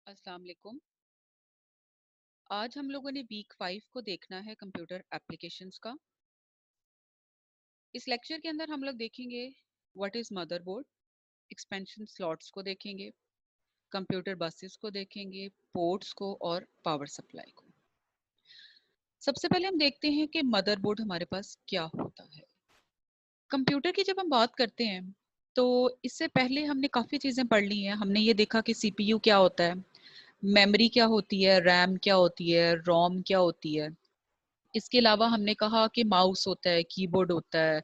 अस्सलाम वालेकुम। आज हम लोगों ने वीक 5 को देखना है कंप्यूटर एप्लीकेशंस का। इस लेक्चर के अंदर हम लोग देखेंगे what is motherboard, expansion slots को देखेंगे, कंप्यूटर बसेस को देखेंगे, पोर्ट्स को और पावर सप्लाई को। सबसे पहले हम देखते हैं कि मदरबोर्ड हमारे पास क्या होता है। कंप्यूटर की जब हम बात करते हैं तो इससे पहले हमने काफ़ी चीज़ें पढ़ ली हैं। हमने ये देखा कि सीपीयू क्या होता है, मेमोरी क्या होती है, रैम क्या होती है, रोम क्या होती है। इसके अलावा हमने कहा कि माउस होता है, कीबोर्ड होता है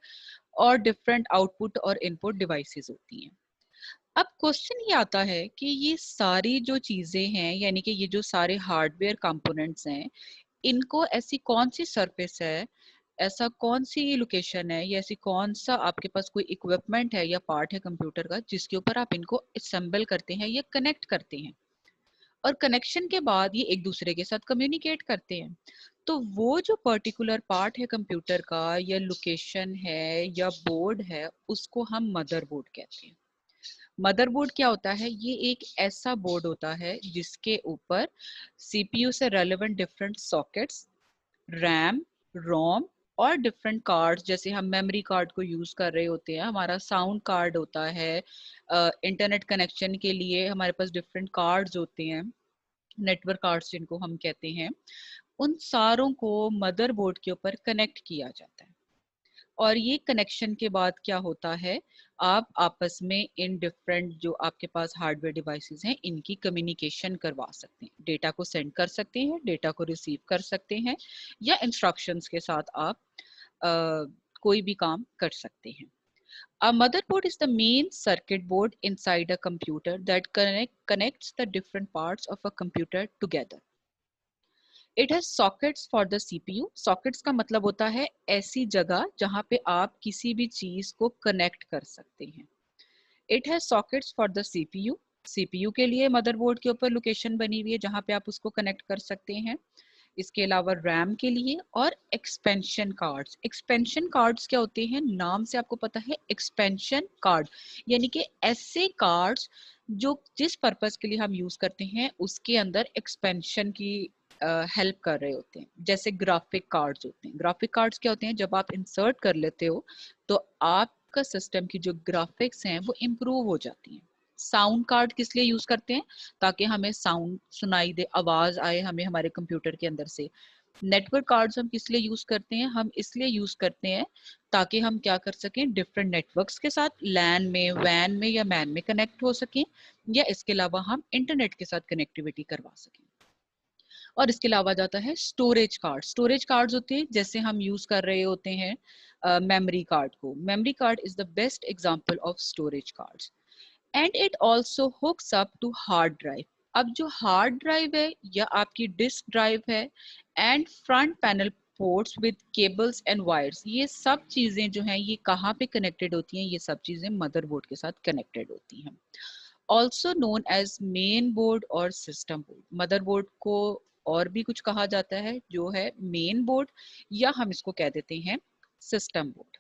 और डिफरेंट आउटपुट और इनपुट डिवाइसेस होती हैं। अब क्वेश्चन ये आता है कि ये सारी जो चीजें हैं, यानी कि ये जो सारे हार्डवेयर कंपोनेंट्स हैं, इनको ऐसी कौन सी सरफेस है, ऐसा कौन सी लोकेशन है, या ऐसी कौन सा आपके पास कोई इक्विपमेंट है या पार्ट है कंप्यूटर का जिसके ऊपर आप इनको असेंबल करते हैं या कनेक्ट करते हैं, और कनेक्शन के बाद ये एक दूसरे के साथ कम्युनिकेट करते हैं। तो वो जो पर्टिकुलर पार्ट है कंप्यूटर का, या लोकेशन है या बोर्ड है, उसको हम मदरबोर्ड कहते हैं। मदरबोर्ड क्या होता है? ये एक ऐसा बोर्ड होता है जिसके ऊपर सीपीयू से रेलेवेंट डिफरेंट सॉकेट्स, रैम, रोम और डिफरेंट कार्ड्स, जैसे हम मेमोरी कार्ड को यूज कर रहे होते हैं, हमारा साउंड कार्ड होता है, इंटरनेट कनेक्शन के लिए हमारे पास डिफरेंट कार्ड्स होते हैं, नेटवर्क कार्ड्स जिनको हम कहते हैं, उन सारों को मदरबोर्ड के ऊपर कनेक्ट किया जाता है। और ये कनेक्शन के बाद क्या होता है, आप आपस में इन डिफरेंट जो आपके पास हार्डवेयर डिवाइसेस हैं, इनकी कम्युनिकेशन करवा सकते हैं, डेटा को सेंड कर सकते हैं, डेटा को रिसीव कर सकते हैं, या इंस्ट्रक्शंस के साथ आप कोई भी काम कर सकते हैं। A motherboard is the main circuit board inside a computer that connects the different parts of a computer together. It has sockets for the CPU. Sockets का मतलब होता है ऐसी जगह जहां पे आप किसी भी चीज को कनेक्ट कर सकते हैं। It has sockets for the CPU. CPU के लिए मदरबोर्ड के ऊपर लोकेशन बनी हुई है जहां पे आप उसको कनेक्ट कर सकते हैं। इसके अलावा रैम के लिए, और एक्सपेंशन कार्ड्स। एक्सपेंशन कार्ड्स क्या होते हैं? नाम से आपको पता है, एक्सपेंशन कार्ड यानी कि ऐसे कार्ड्स जो जिस पर्पस के लिए हम यूज करते हैं उसके अंदर एक्सपेंशन की हेल्प कर रहे होते हैं। जैसे ग्राफिक कार्ड्स होते हैं। ग्राफिक कार्ड्स क्या होते हैं? जब आप इंसर्ट कर लेते हो तो आपका सिस्टम की जो ग्राफिक्स हैं वो इम्प्रूव हो जाती हैं। साउंड कार्ड किस लिए यूज करते हैं? ताकि हमें साउंड सुनाई दे, आवाज आए हमें हमारे कंप्यूटर के अंदर से। नेटवर्क कार्ड्स हम किस लिए यूज करते हैं? हम इसलिए यूज करते हैं ताकि हम क्या कर सकें, डिफरेंट नेटवर्क्स के साथ लैन में, वैन में या मैन में कनेक्ट हो सकें, या इसके अलावा हम इंटरनेट के साथ कनेक्टिविटी करवा सकें। और इसके अलावा जाता है स्टोरेज कार्ड। स्टोरेज कार्ड्स होते हैं जैसे हम यूज कर रहे होते हैं मेमोरी कार्ड को। Memory card is the best example of storage cards. And it also hooks up to hard drive. अब जो हार्ड ड्राइव है या आपकी डिस्क ड्राइव है, and front panel ports with cables and wires, ये सब चीजें जो हैं ये कहाँ पे कनेक्टेड होती हैं? ये सब चीजें मदरबोर्ड के साथ कनेक्टेड होती हैं। Also known as main board और सिस्टम बोर्ड। मदरबोर्ड को और भी कुछ कहा जाता है जो है मेन बोर्ड, या हम इसको कह देते हैं सिस्टम बोर्ड।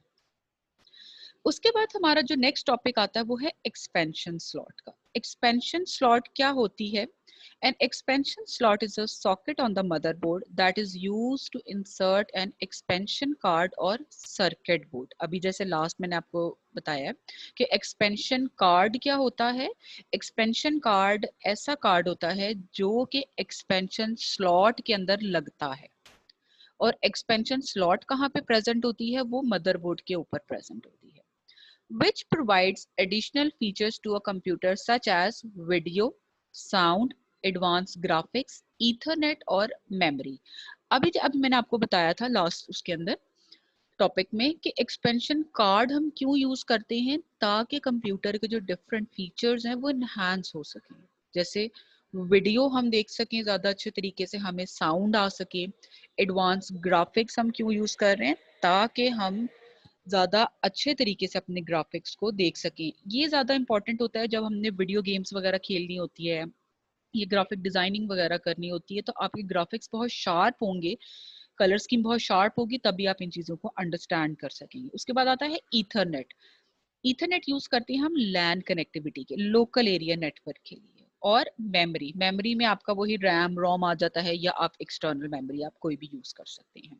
उसके बाद हमारा जो नेक्स्ट टॉपिक आता है वो है एक्सपेंशन स्लॉट का। एक्सपेंशन स्लॉट क्या होती है? An expansion slot is a socket on the motherboard that is used to insert an expansion card और सर्किट बोर्ड। अभी जैसे लास्ट मैंने आपको बताया कि एक्सपेंशन कार्ड क्या होता है। एक्सपेंशन कार्ड ऐसा कार्ड होता है जो कि एक्सपेंशन स्लॉट के अंदर लगता है, और एक्सपेंशन स्लॉट कहाँ पे प्रेजेंट होती है? वो मदरबोर्ड के ऊपर प्रेजेंट होती है, which provides additional features to a computer such as video, sound, advanced graphics, ethernet और memory। अभी मैंने आपको बताया था लास्ट उसके अंदर टॉपिक में कि एक्सपेंशन कार्ड हम क्यों यूज करते हैं, ताकि कंप्यूटर के जो डिफरेंट फीचर्स हैं वो इनहांस हो सकें। जैसे वीडियो हम देख सकें ज़्यादा अच्छे तरीके से, हमें साउंड आ सके। एडवांस ग्राफिक्स हम क्यों यूज कर रहे हैं? ताकि हम ज़्यादा अच्छे तरीके से अपने ग्राफिक्स को देख सकें। ये ज़्यादा इंपॉर्टेंट होता है जब हमने वीडियो गेम्स वगैरह खेलनी होती है, ये ग्राफिक डिजाइनिंग वगैरह करनी होती है, तो आपके ग्राफिक्स बहुत शार्प होंगे, कलर स्कीम बहुत शार्प होगी, तभी आप इन चीज़ों को अंडरस्टैंड कर सकेंगे। उसके बाद आता है ईथरनेट। ईथरनेट यूज करते हैं हम लैन कनेक्टिविटी के, लोकल एरिया नेटवर्क के लिए। और मेमोरी, मेमोरी में आपका वही रैम रोम आ जाता है, या आप एक्सटर्नल मेमोरी आप कोई भी यूज कर सकते हैं।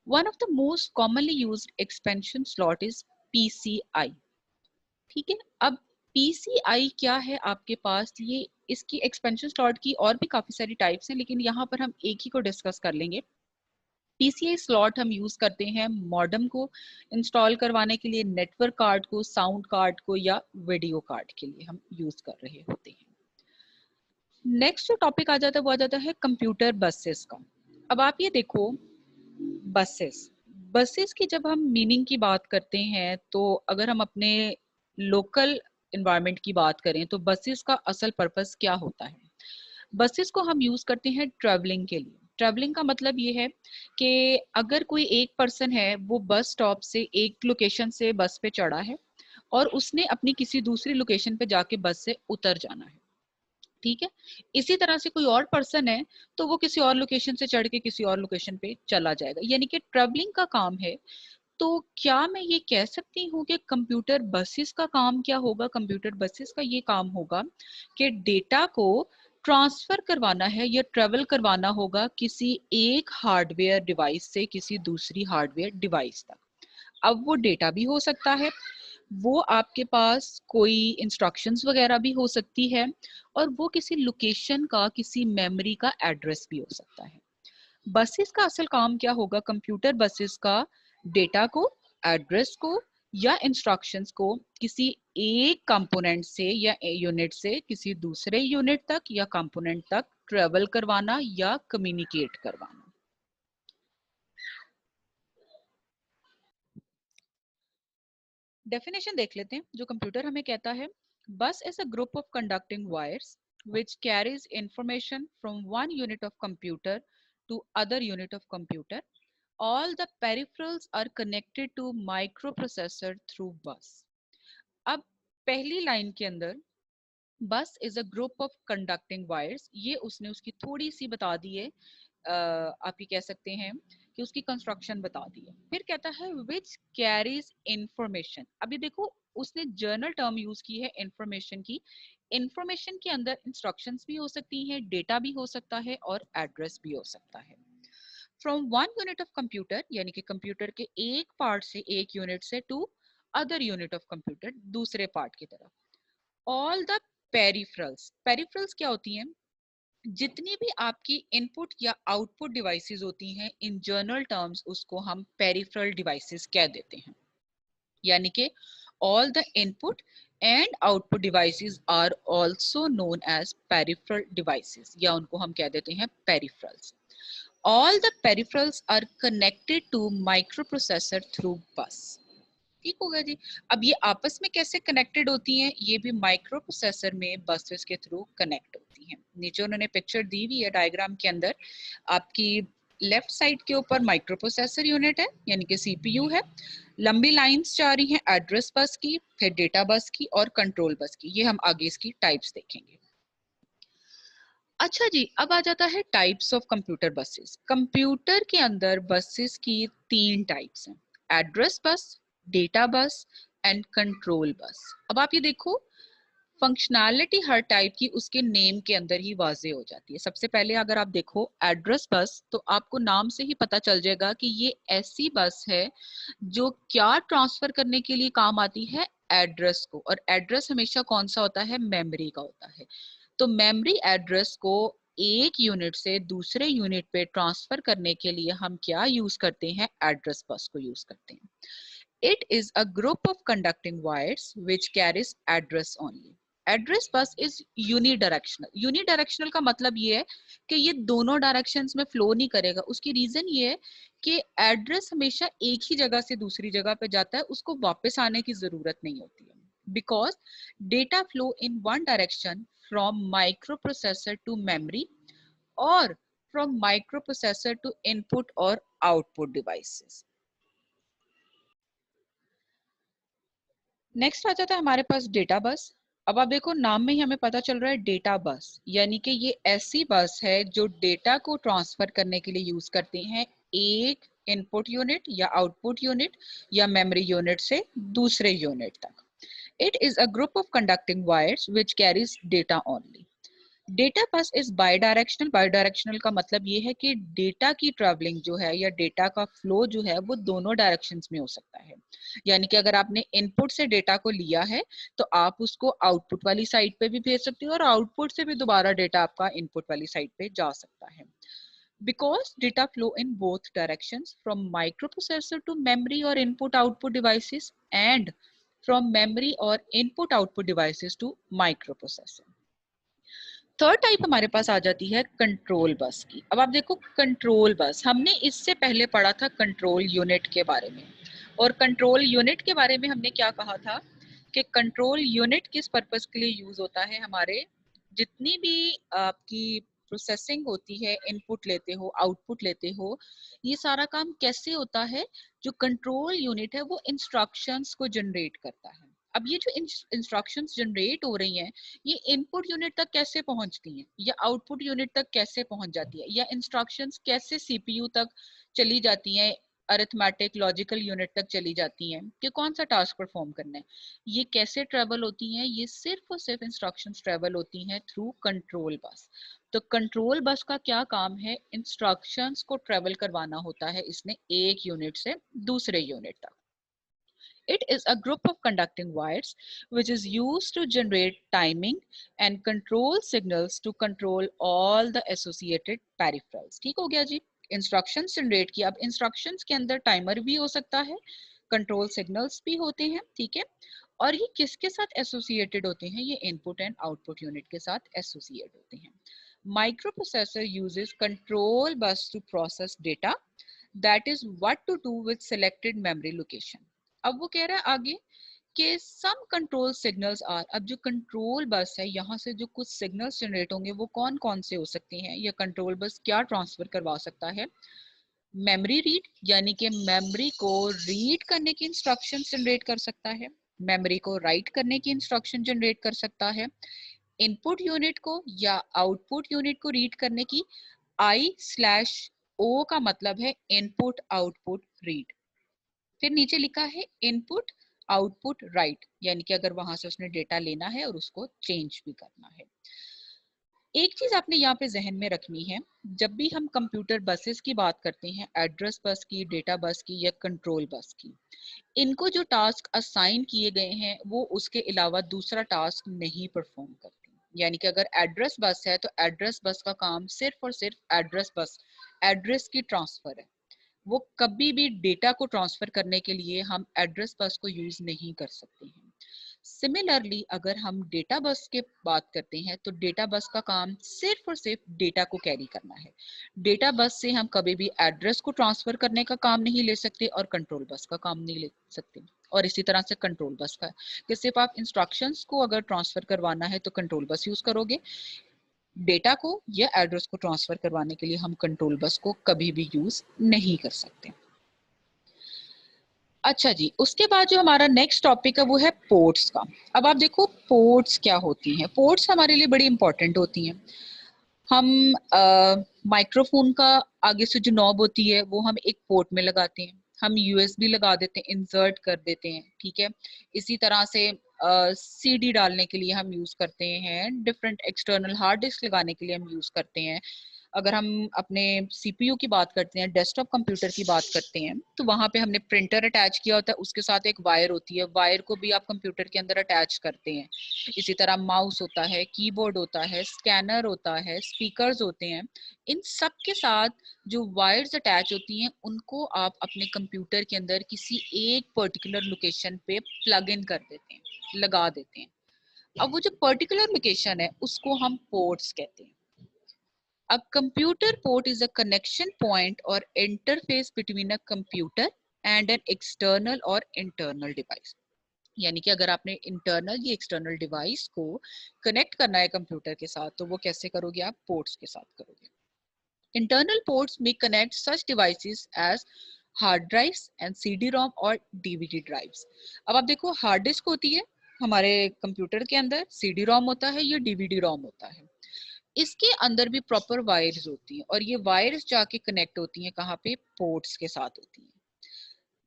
One of the most commonly used expansion slot is PCI। ठीक है, अब PCI क्या है आपके पास, ये इसकी एक्सपेंशन स्लॉट की और भी काफी सारी टाइप्स हैं, लेकिन यहाँ पर हम एक ही को डिस्कस कर लेंगे। PCI स्लॉट हम यूज करते हैं मॉडेम को इंस्टॉल करवाने के लिए, नेटवर्क कार्ड को, साउंड कार्ड को, या वीडियो कार्ड के लिए हम यूज कर रहे होते हैं। नेक्स्ट जो टॉपिक आ जाता है वो आ जाता है कंप्यूटर बसेस का। अब आप ये देखो, बसेस, बसेस की जब हम मीनिंग की बात करते हैं, तो अगर हम अपने लोकल इन्वायरमेंट की बात करें तो बसेस का असल पर्पस क्या होता है। बसेस को हम यूज करते हैं ट्रेवलिंग के लिए। ट्रेवलिंग का मतलब ये है कि अगर कोई एक पर्सन है, वो बस स्टॉप से एक लोकेशन से बस पे चढ़ा है और उसने अपनी किसी दूसरी लोकेशन पे जाके बस से उतर जाना है, ठीक है। इसी तरह से कोई और पर्सन है तो वो किसी और लोकेशन से चढ़ के किसी और लोकेशन पे चला जाएगा, यानी कि ट्रेवलिंग का काम है। तो क्या मैं ये कह सकती हूँ कि कंप्यूटर बसेस का काम क्या होगा? कंप्यूटर बसेस का ये काम होगा कि डेटा को ट्रांसफर करवाना है या ट्रेवल करवाना होगा किसी एक हार्डवेयर डिवाइस से किसी दूसरी हार्डवेयर डिवाइस तक। अब वो डेटा भी हो सकता है, वो आपके पास कोई इंस्ट्रक्शंस वगैरह भी हो सकती है, और वो किसी लोकेशन का, किसी मेमोरी का एड्रेस भी हो सकता है। बसेस का असल काम क्या होगा? कंप्यूटर बसेस का डेटा को, एड्रेस को या इंस्ट्रक्शंस को किसी एक कंपोनेंट से या यूनिट से किसी दूसरे यूनिट तक या कंपोनेंट तक ट्रेवल करवाना या कम्युनिकेट करवाना। डेफिनेशन देख लेते हैं जो कंप्यूटर हमें कहता है। बस is a group of conducting wires which carries information from one unit of computer to other unit of computer. All the peripherals are connected to microprocessor through bus. अब पहली लाइन के अंदर बस is a group of conducting wires, ये उसने उसकी थोड़ी सी बता दी है, आप ये कह सकते हैं कि उसकी कंस्ट्रक्शन बता दी है। फिर कहता है विच कैरीज इंफॉर्मेशन। अभी देखो, उसने जर्नल टर्म यूज की है इंफॉर्मेशन की। इंफॉर्मेशन के अंदर इंस्ट्रक्शंस भी हो सकती हैं, डेटा भी हो सकता है और एड्रेस भी हो सकता है। From one unit of computer, यानी कि कंप्यूटर के एक पार्ट से, एक यूनिट से, to other unit of computer, दूसरे पार्ट की तरफ। ऑल द पेरिफेरल्स, पेरिफेरल्स क्या होती हैं? जितनी भी आपकी इनपुट या आउटपुट डिवाइसेस होती हैं, इन जनरल टर्म्स उसको हम पेरिफेरल डिवाइसेस कह देते हैं। यानी कि all the input and output devices are also known as peripheral devices, या उनको हम कह देते हैं peripherals. All the peripherals are connected to microprocessor through bus. ठीक होगा जी। अब ये आपस में कैसे कनेक्टेड होती हैं? ये भी माइक्रो प्रोसेसर में बसेस के थ्रू कनेक्ट होती हैं। नीचे उन्होंने पिक्चर दी हुई है डायग्राम के अंदर। आपकी लेफ्ट साइड के ऊपर माइक्रो प्रोसेसर यूनिट है, यानी कि CPU है। लंबी लाइंस जा रही हैं एड्रेस बस की, फिर डेटा बस की और कंट्रोल बस की। ये हम आगे इसकी टाइप्स देखेंगे। अच्छा जी, अब आ जाता है types of computer buses. Computer के अंदर बसेस की 3 टाइप्स हैं, address bus, data bus and control bus. अब आप ये देखो, फंक्शनैलिटी हर टाइप की उसके नेम के अंदर ही वाजे हो जाती है। सबसे पहले अगर आप देखो एड्रेस बस, तो आपको नाम से ही पता चल जाएगा कि ये ऐसी बस है जो क्या ट्रांसफर करने के लिए काम आती है, एड्रेस को। और एड्रेस हमेशा कौन सा होता है? मेमोरी का होता है। तो मेमोरी एड्रेस को एक यूनिट से दूसरे यूनिट पे ट्रांसफर करने के लिए हम क्या यूज करते हैं? एड्रेस बस को यूज करते हैं। It is a group of conducting wires which carries address only. Address bus is unidirectional. Unidirectional का मतलब ये है कि ये दोनों डायरेक्शंस में फ्लो नहीं करेगा। उसकी रीजन ये है कि एड्रेस हमेशा एक ही जगह से दूसरी जगह पे जाता है, उसको वापस आने की जरूरत नहीं होती है, because data flow in one direction from microprocessor to memory or from microprocessor to input or output devices. Next आ जाता है हमारे पास डेटा बस। अब आप देखो, नाम में ही हमें पता चल रहा है डेटा बस, यानी कि ये ऐसी बस है जो डेटा को ट्रांसफर करने के लिए यूज करते हैं एक इनपुट यूनिट या आउटपुट यूनिट या मेमोरी यूनिट से दूसरे यूनिट तक। It is a group of conducting wires which carries data only. Data bus is by directional. By directional का मतलब ये है कि डेटा की ट्रेवलिंग जो है या डेटा का फ्लो जो है वो दोनों डायरेक्शंस में हो सकता है। यानी कि अगर आपने इनपुट से डेटा को लिया है तो आप उसको आउटपुट वाली साइड पे भी भेज सकते हो और आउटपुट से भी दोबारा डेटा आपका इनपुट वाली साइड पे जा सकता है। Because data flow in both directions from microprocessor to memory or input output devices and from memory or input output devices to microprocessor। Third type हमारे पास आ जाती है कंट्रोल बस की। अब आप देखो कंट्रोल बस, हमने इससे पहले पढ़ा था कंट्रोल यूनिट के बारे में, और कंट्रोल यूनिट के बारे में हमने क्या कहा था कि कंट्रोल यूनिट किस पर्पस के लिए यूज होता है। हमारे जितनी भी आपकी प्रोसेसिंग होती है, इनपुट लेते हो आउटपुट लेते हो, ये सारा काम कैसे होता है, जो कंट्रोल यूनिट है वो इंस्ट्रक्शंस को जनरेट करता है। अब ये जो इंस्ट्रक्शंस जनरेट हो रही हैं, ये इनपुट यूनिट तक कैसे पहुंचती हैं या आउटपुट यूनिट तक कैसे पहुंच जाती है, या इंस्ट्रक्शंस कैसे सीपीयू तक चली जाती हैं, अरिथमेटिक लॉजिकल यूनिट तक चली जाती हैं कि कौन सा टास्क परफॉर्म करना है, ये कैसे ट्रेवल होती हैं, ये सिर्फ और सिर्फ इंस्ट्रक्शंस ट्रेवल होती हैं थ्रू कंट्रोल बस। तो कंट्रोल बस का क्या काम है, इंस्ट्रक्शंस को ट्रेवल करवाना होता है इसने एक यूनिट से दूसरे यूनिट तक। It is a group of conducting wires which is used to generate timing and control signals to control all the associated peripherals। ठीक हो गया जी, इंस्ट्रक्शंस जनरेट किया। अब इंस्ट्रक्शंस के अंदर टाइमर भी हो सकता है, कंट्रोल सिग्नल्स भी होते हैं, ठीक है। और ये किसके साथ एसोसिएटेड होते हैं, ये इनपुट एंड आउटपुट यूनिट के साथ एसोसिएट होते हैं। Microprocessor uses control bus to process data, that is what to do with selected memory location। अब वो कह रहा है आगे कि सम कंट्रोल सिग्नल्स आर, अब जो कंट्रोल बस है यहाँ से जो कुछ सिग्नल्स जनरेट होंगे वो कौन कौन से हो सकते हैं, या कंट्रोल बस क्या ट्रांसफर करवा सकता है। मेमोरी रीड, यानी कि मेमोरी को रीड करने की इंस्ट्रक्शन जनरेट कर सकता है, मेमोरी को राइट करने की इंस्ट्रक्शन जनरेट कर सकता है, इनपुट यूनिट को या आउटपुट यूनिट को रीड करने की, I/O का मतलब है इनपुट आउटपुट रीड। फिर नीचे लिखा है इनपुट आउटपुट राइट, यानी कि अगर वहां से उसने डेटा लेना है और उसको चेंज भी करना है। एक चीज आपने यहाँ पे जहन में रखनी है, जब भी हम कंप्यूटर बसेस की बात करते हैं, एड्रेस बस की, डेटा बस की या कंट्रोल बस की, इनको जो टास्क असाइन किए गए हैं वो उसके अलावा दूसरा टास्क नहीं परफॉर्म करती। यानी कि अगर एड्रेस बस है तो एड्रेस बस का काम सिर्फ और सिर्फ एड्रेस बस, एड्रेस की ट्रांसफर है। वो कभी भी डेटा को ट्रांसफर करने के लिए हम एड्रेस बस को यूज नहीं कर सकते हैं। सिमिलरली अगर हम डेटा बस के बात करते हैं तो डेटा बस का काम सिर्फ और सिर्फ डेटा को कैरी करना है। डेटा बस से हम कभी भी एड्रेस को ट्रांसफर करने का काम नहीं ले सकते और कंट्रोल बस का काम नहीं ले सकते। और इसी तरह से कंट्रोल बस का कि सिर्फ आप इंस्ट्रक्शंस को अगर ट्रांसफर करवाना है तो कंट्रोल बस यूज करोगे, डेटा को या एड्रेस को ट्रांसफर करवाने के लिए हम कंट्रोल बस को कभी भी यूज नहीं कर सकते। अच्छा जी, उसके बाद जो हमारा नेक्स्ट टॉपिक है वो है पोर्ट्स का। अब आप देखो पोर्ट्स क्या होती हैं। पोर्ट्स हमारे लिए बड़ी इंपॉर्टेंट होती हैं। हम माइक्रोफोन का आगे से जो नॉब होती है वो हम एक पोर्ट में लगाते हैं, हम यूएसबी लगा देते हैं, इंसर्ट कर देते हैं, ठीक है। इसी तरह से सीडी डालने के लिए हम यूज करते हैं, डिफरेंट एक्सटर्नल हार्ड डिस्क लगाने के लिए हम यूज करते हैं। अगर हम अपने सीपीयू की बात करते हैं, डेस्कटॉप कंप्यूटर की बात करते हैं, तो वहां पे हमने प्रिंटर अटैच किया होता है, उसके साथ एक वायर होती है, वायर को भी आप कंप्यूटर के अंदर अटैच करते हैं। इसी तरह माउस होता है, कीबोर्ड होता है, स्कैनर होता है, स्पीकर्स होते हैं। इन सब के साथ जो वायर्स अटैच होती हैं उनको आप अपने कंप्यूटर के अंदर किसी एक पर्टिकुलर लोकेशन पे प्लग इन कर देते हैं, लगा देते हैं। अब वो जो पर्टिकुलर लोकेशन है उसको हम पोर्ट्स कहते हैं। A computer port is a connection point or interface between a computer and an external or internal device। यानी कि अगर आपने इंटरनल या एक्सटर्नल डिवाइस को कनेक्ट करना है कंप्यूटर के साथ तो वो कैसे करोगे, आप पोर्ट्स के साथ करोगे। इंटरनल पोर्ट्स में connect such devices as hard drives and CD-ROM और DVD ड्राइव्स। अब आप देखो हार्ड डिस्क होती है हमारे कंप्यूटर के अंदर, CD-ROM होता है या DVD-ROM होता है। इसके अंदर भी प्रॉपर वायर्स होती हैं और ये वायर्स जाके कनेक्ट होती हैं कहाँ पे, पोर्ट्स के साथ होती हैं।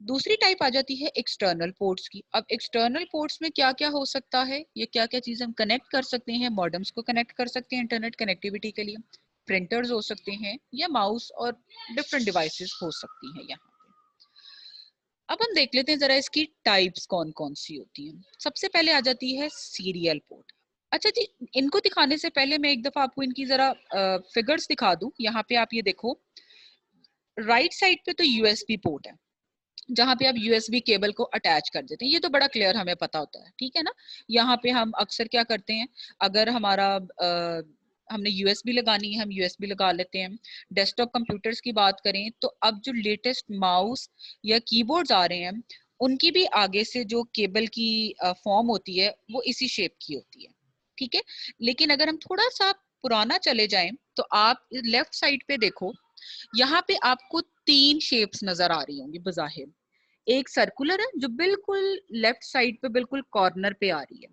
दूसरी टाइप आ जाती है एक्सटर्नल पोर्ट्स की। अब एक्सटर्नल पोर्ट्स में क्या क्या हो सकता है, ये क्या क्या चीज हम कनेक्ट कर सकते हैं, मॉडेम्स को कनेक्ट कर सकते हैं इंटरनेट कनेक्टिविटी के लिए, प्रिंटर्स हो सकते हैं या माउस और डिफरेंट डिवाइसेस हो सकती हैं यहाँ पे। अब हम देख लेते हैं जरा इसकी टाइप्स कौन कौन सी होती हैं। सबसे पहले आ जाती है सीरियल पोर्ट। अच्छा जी, इनको दिखाने से पहले मैं एक दफा आपको इनकी जरा फिगर्स दिखा दूं। यहाँ पे आप ये देखो, राइट साइड पे तो यूएसबी पोर्ट है जहाँ पे आप यूएसबी केबल को अटैच कर देते हैं, ये तो बड़ा क्लियर हमें पता होता है, ठीक है ना। यहाँ पे हम अक्सर क्या करते हैं, अगर हमारा हमने यूएसबी लगानी है, हम यूएसबी लगा लेते हैं। डेस्कटॉप कंप्यूटर्स की बात करें तो अब जो लेटेस्ट माउस या कीबोर्ड्स आ रहे हैं, उनकी भी आगे से जो केबल की फॉर्म होती है वो इसी शेप की होती है, ठीक है। लेकिन अगर हम थोड़ा सा पुराना चले जाएं तो आप लेफ्ट साइड पे देखो, यहाँ पे आपको 3 शेप्स नजर आ रही होंगी बजाहिर। एक सर्कुलर है जो बिल्कुल लेफ्ट साइड पे बिल्कुल कॉर्नर पे आ रही है।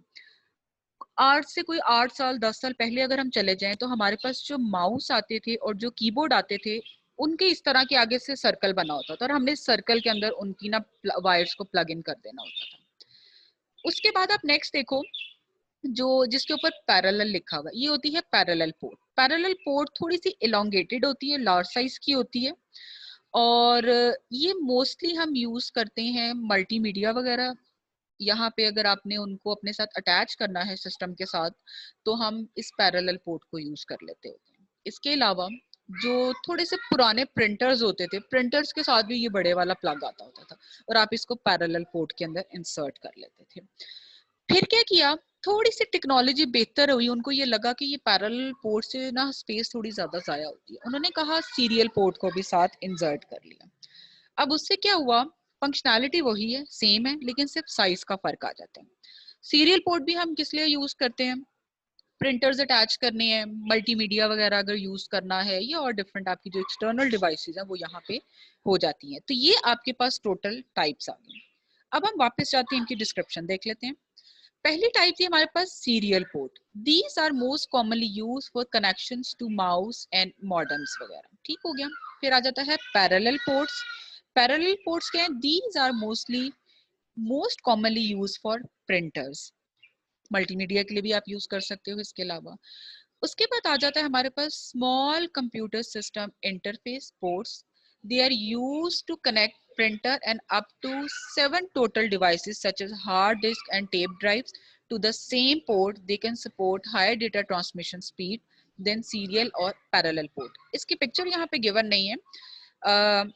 आज से कोई 8 साल 10 साल पहले अगर हम चले जाएं तो हमारे पास जो माउस आते थे और जो कीबोर्ड आते थे, उनके इस तरह के आगे से सर्कल बना होता था और हमने सर्कल के अंदर उनकी ना वायर्स को प्लग इन कर देना होता था। उसके बाद आप नेक्स्ट देखो, जो जिसके ऊपर पैरेलल लिखा हुआ है, ये होती है पैरेलल पोर्ट। पैरेलल पोर्ट थोड़ी सी इलोंगेटेड होती है, लार्ज साइज की होती है, और ये मोस्टली हम यूज करते हैं मल्टीमीडिया वगैरह। यहाँ पे अगर आपने उनको अपने साथ अटैच करना है सिस्टम के साथ, तो हम इस पैरेलल पोर्ट को यूज कर लेते होते हैं। इसके अलावा जो थोड़े से पुराने प्रिंटर्स होते थे, प्रिंटर्स के साथ भी ये बड़े वाला प्लग आता होता था और आप इसको पैरेलल पोर्ट के अंदर इंसर्ट कर लेते थे। फिर क्या किया, थोड़ी सी टेक्नोलॉजी बेहतर हुई, उनको ये लगा कि ये पैरेलल पोर्ट से ना स्पेस थोड़ी ज्यादा जाया होती है, उन्होंने कहा सीरियल पोर्ट को भी साथ इंसर्ट कर लिया। अब उससे क्या हुआ, फंक्शनैलिटी वही है, सेम है, लेकिन सिर्फ साइज का फर्क आ जाता है। सीरियल पोर्ट भी हम किस लिए यूज करते हैं, प्रिंटर्स अटैच करने हैं, मल्टीमीडिया वगैरह अगर यूज करना है, या और डिफरेंट आपकी जो एक्सटर्नल डिवाइसेस हैं वो यहाँ पे हो जाती हैं। तो ये आपके पास टोटल टाइप्स आ गई। अब हम वापस जाते हैं, इनकी डिस्क्रिप्शन देख लेते हैं। पहली टाइप थी हमारे पास serial port. These are most commonly use for connections to mouse and modems वगैरह, ठीक हो गया। फिर आ जाता है पैरेलल पोर्ट्स। पैरेलल पोर्ट्स क्या है, these are most commonly use for printers, multimedia के लिए भी आप यूज कर सकते हो इसके अलावा। उसके बाद आ जाता है हमारे पास small computer system interface ports. They are used to connect printer and up to 7 total devices such as hard disk and tape drives to the same port. They can support higher data transmission speed than serial or parallel port. इसकी picture यहाँ पे given नहीं है।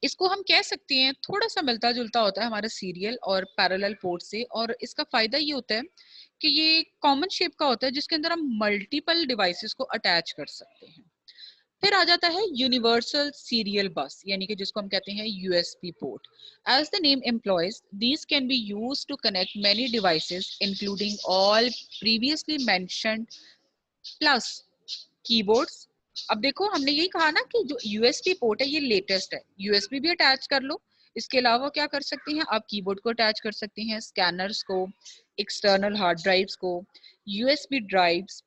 इसको हम कह सकते हैं थोड़ा सा मिलता जुलता होता है हमारे सीरियल और पैरेलल पोर्ट से, और इसका फायदा ये होता है कि ये कॉमन शेप का होता है जिसके अंदर हम मल्टीपल डिवाइसेस को अटैच कर सकते हैं। फिर आ जाता है यूनिवर्सल सीरियल बस, यानी कि जिसको हम कहते हैं USB port. As the name employs, these can be used to connect many devices including all previously mentioned plus keyboards. अब देखो हमने यही कहा ना कि जो यूएसबी पोर्ट है ये लेटेस्ट है, यूएसबी भी अटैच कर लो। इसके अलावा क्या कर सकते हैं, आप कीबोर्ड को अटैच कर सकते हैं, स्कैनर्स को, एक्सटर्नल हार्ड ड्राइव्स को, यूएसबी ड्राइव्स,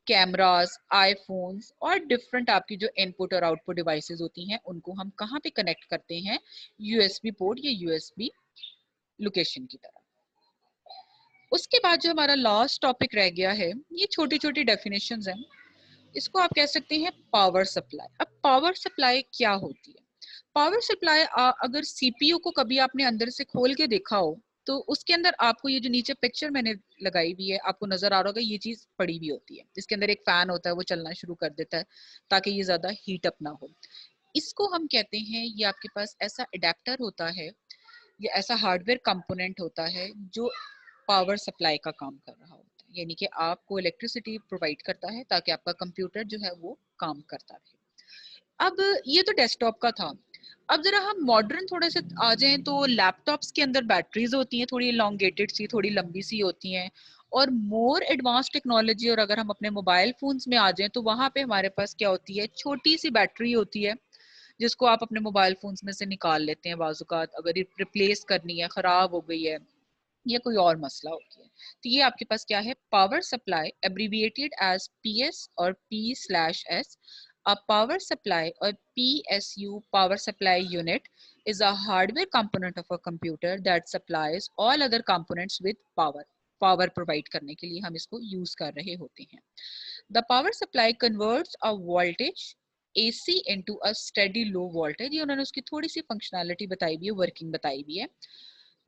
कैमरास, आईफोन्स और डिफरेंट आपकी जो इनपुट और आउटपुट डिवाइसेस होती हैं उनको हम कहाँ पे कनेक्ट करते हैं, यूएसबी पोर्ट या यूएसबी लोकेशन की तरह। उसके बाद जो हमारा लास्ट टॉपिक रह गया है, ये छोटी छोटी डेफिनेशंस हैं। इसको आप कह सकते हैं पावर सप्लाई। अब पावर सप्लाई क्या होती है, पावर सप्लाई अगर सीपीयू को कभी आपने अंदर से खोल के देखा हो तो उसके अंदर आपको ये जो नीचे पिक्चर मैंने लगाई हुई है आपको नजर आ रहा होगा, ये चीज पड़ी हुई होती है। इसके अंदर एक फैन होता है, वो चलना शुरू कर देता है ताकि ये ज्यादा हीट अप ना हो। इसको हम कहते हैं, ये आपके पास ऐसा अडेप्टर होता है या ऐसा हार्डवेयर कंपोनेंट होता है जो पावर सप्लाई का काम कर रहा होता है, यानी कि आपको इलेक्ट्रिसिटी प्रोवाइड करता है ताकि आपका कंप्यूटर जो है वो काम करता रहे। अब ये तो डेस्कटॉप का था। अब जरा हम मॉडर्न थोड़े से आ जाएं तो लैपटॉप्स के अंदर बैटरीज होती हैं, थोड़ी इलोंगेटेड सी, थोड़ी लंबी सी होती हैं, और मोर एडवांस टेक्नोलॉजी। और अगर हम अपने मोबाइल फोन्स में आ जाएं तो वहां पे हमारे पास क्या होती है, छोटी सी बैटरी होती है जिसको आप अपने मोबाइल फोन्स में से निकाल लेते हैं बाजुकात, अगर रिप्लेस करनी है, खराब हो गई है या कोई और मसला हो गया। तो ये आपके पास क्या है, power supply, abbreviated as PS और P/S। A power supply or PSU, power supply unit, is a hardware component of a computer that supplies all other components with power. Power provide करने के लिए हम इसको यूज कर रहे होते हैं. The power supply converts a voltage AC into a steady low voltage. ये उन्होंने उसकी थोड़ी सी फंक्शनैलिटी बताई भी है, वर्किंग बताई भी है.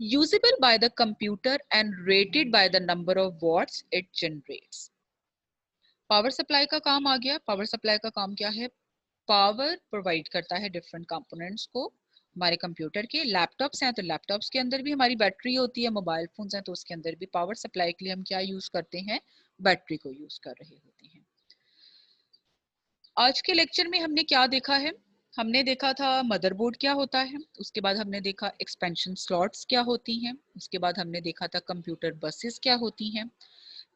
Usable by the computer and rated by the number of watts it generates. Power supply का काम आ गया. पावर सप्लाई का काम क्या है? पावर प्रोवाइड करता है डिफरेंट कंपोनेंट्स को. हमारे कंप्यूटर के लैपटॉप्स हैं तो लैपटॉप्स के अंदर भी हमारी बैटरी होती है, मोबाइल फोन्स हैं तो उसके अंदर भी पावर सप्लाई के लिए हम क्या यूज करते हैं? बैटरी को यूज कर रहे होते हैं. आज के लेक्चर में हमने क्या देखा है? हमने देखा था मदरबोर्ड क्या होता है, उसके बाद हमने देखा एक्सपेंशन स्लॉट्स क्या होती हैं, उसके बाद हमने देखा था कंप्यूटर बसेस क्या होती हैं,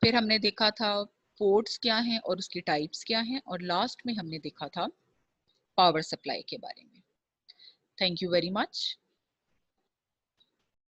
फिर हमने देखा था पोर्ट्स क्या हैं और उसकी टाइप्स क्या हैं, और लास्ट में हमने देखा था पावर सप्लाई के बारे में. Thank you very much.